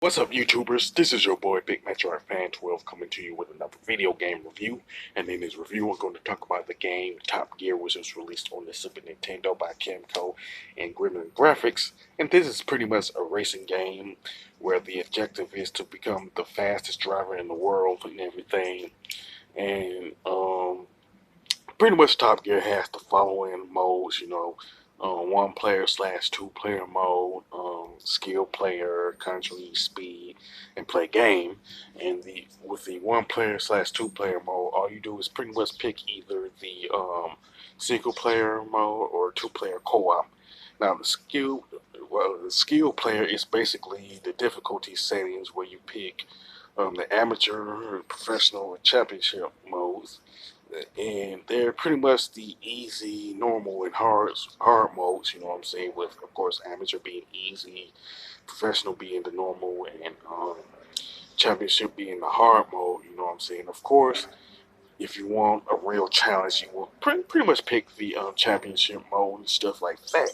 What's up, YouTubers? This is your boy Big Metroid Fan 12 coming to you with another video game review. And in this review, I'm going to talk about the game Top Gear, which was released on the Super Nintendo by Kemco and Gremlin graphics. And this is pretty much a racing game where the objective is to become the fastest driver in the world and everything. And pretty much Top Gear has the following modes, one player slash two player mode, skill player, country, speed, and play game. And with the one player slash two player mode, all you do is pretty much pick either the single player mode or two player co-op. Now the skill player is basically the difficulty settings where you pick the amateur, professional, and championship modes, and they're pretty much the easy, normal, and hard modes. You know what I'm saying? With of course amateur being easy, professional being the normal, and championship being the hard mode. You know what I'm saying? Of course, if you want a real challenge, you will pretty much pick the championship mode and stuff like that.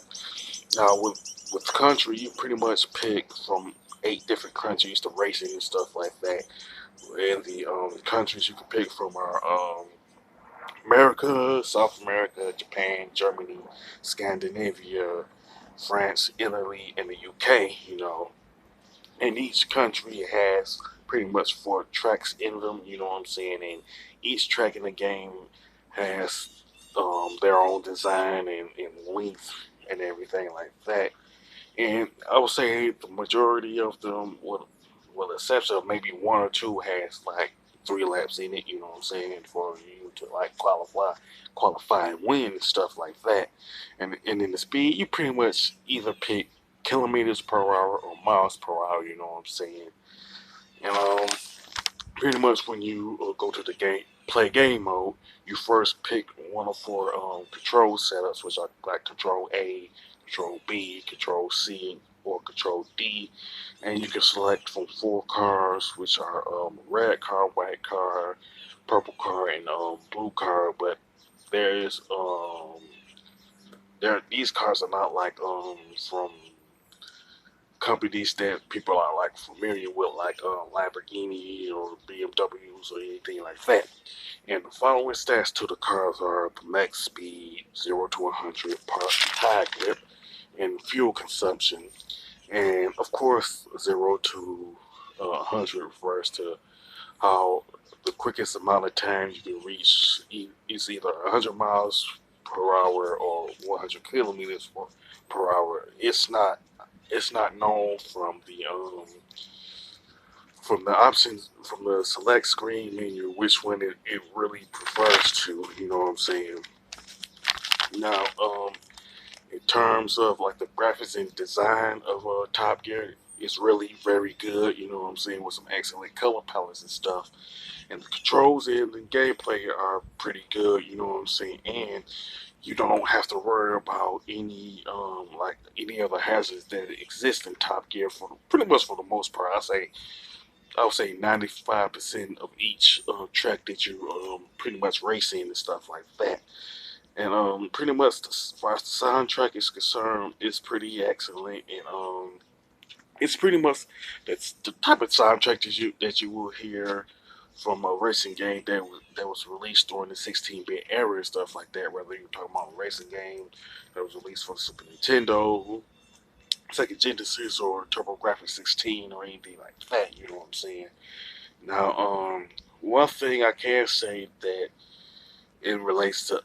Now with country, you pretty much pick from 8 different countries to racing and stuff like that. And the countries you can pick from are America, South America, Japan, Germany, Scandinavia, France, Italy, and the UK, And each country has pretty much 4 tracks in them, you know what I'm saying? And each track in the game has their own design and length and everything like that. And I would say the majority of them, with the exception of maybe one or two, has like 3 laps in it. You know what I'm saying? For you to like qualify and win and stuff like that. And in the speed, you pretty much either pick kilometers per hour or miles per hour. You know what I'm saying? And pretty much when you go to the game play game mode, you first pick one of 4 control setups, which are like Control A, Control B, Control C, or Control D, and you can select from 4 cars, which are red car, white car, purple car, and blue car. But there is there these cars are not like from companies that people are like familiar with, like Lamborghini or BMWs or anything like that. And the following stats to the cars are the max speed, 0 to 100, tire grip, and fuel consumption. And of course, 0 to 100 refers to how the quickest amount of time you can reach is either 100 miles per hour or 100 kilometers per hour. It's not known from the options from the select screen menu which one it really prefers to. You know what I'm saying? Now, in terms of like the graphics and design of Top Gear, it's really very good. You know what I'm saying, with some excellent color palettes and stuff. And the controls and the gameplay are pretty good. You know what I'm saying, and you don't have to worry about any like any other hazards that exist in Top Gear for pretty much for the most part. I would say 95% of each track that you pretty much racing and stuff like that. And pretty much as far as the soundtrack is concerned, it's pretty excellent. And it's pretty much that's the type of soundtrack that you will hear from a racing game that was released during the 16-bit era and stuff like that. Whether you're talking about a racing game that was released for the Super Nintendo, Sega Genesis, or TurboGrafx 16, or anything like that. You know what I'm saying? Now, one thing I can say that it relates to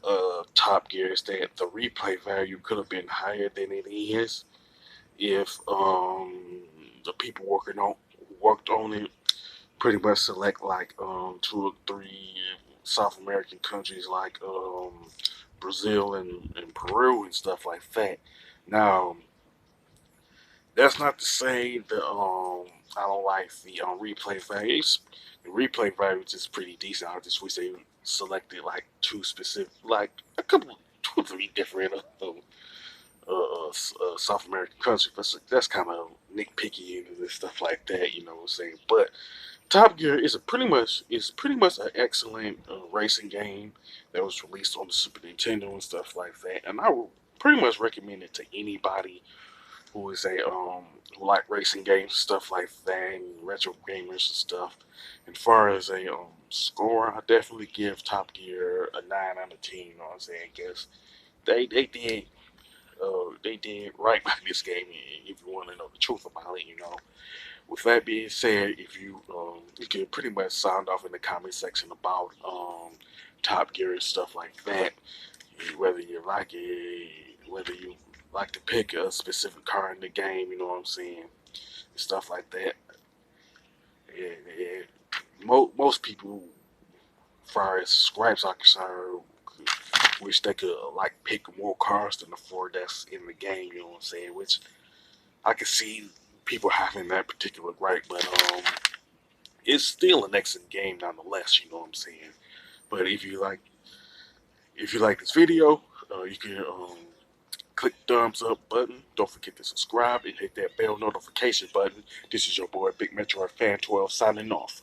Top Gear is that the replay value could have been higher than it is if the people worked on it pretty much select like 2 or 3 South American countries like Brazil and Peru and stuff like that. Now, that's not to say that I don't like the replay values. The replay value is just pretty decent. I just wish they selected like 2 specific, like a couple, 2 or 3 different South American countries. That's kind of nitpicky and stuff like that. You know what I'm saying? But Top Gear is pretty much an excellent racing game that was released on the Super Nintendo and stuff like that. And I would pretty much recommend it to anybody who is a who like racing games, stuff like that, and retro gamers and stuff. And far as a score, I definitely give Top Gear a 9 out of 10. You know what I'm saying? Guess they did right by this game. If you want to know the truth about it, you know. With that being said, if you can pretty much sound off in the comment section about Top Gear and stuff like that. Whether you like it, whether you like to pick a specific car in the game, you know what I'm saying, stuff like that. Most people, as far as scripts are concerned, wish they could like pick more cars than the four that's in the game. You know what I'm saying? Which I can see people having that particular gripe, but it's still an excellent game nonetheless. You know what I'm saying? But if you like this video, you can click the thumbs up button. Don't forget to subscribe and hit that bell notification button. This is your boy Big Metroid Fan 12 signing off.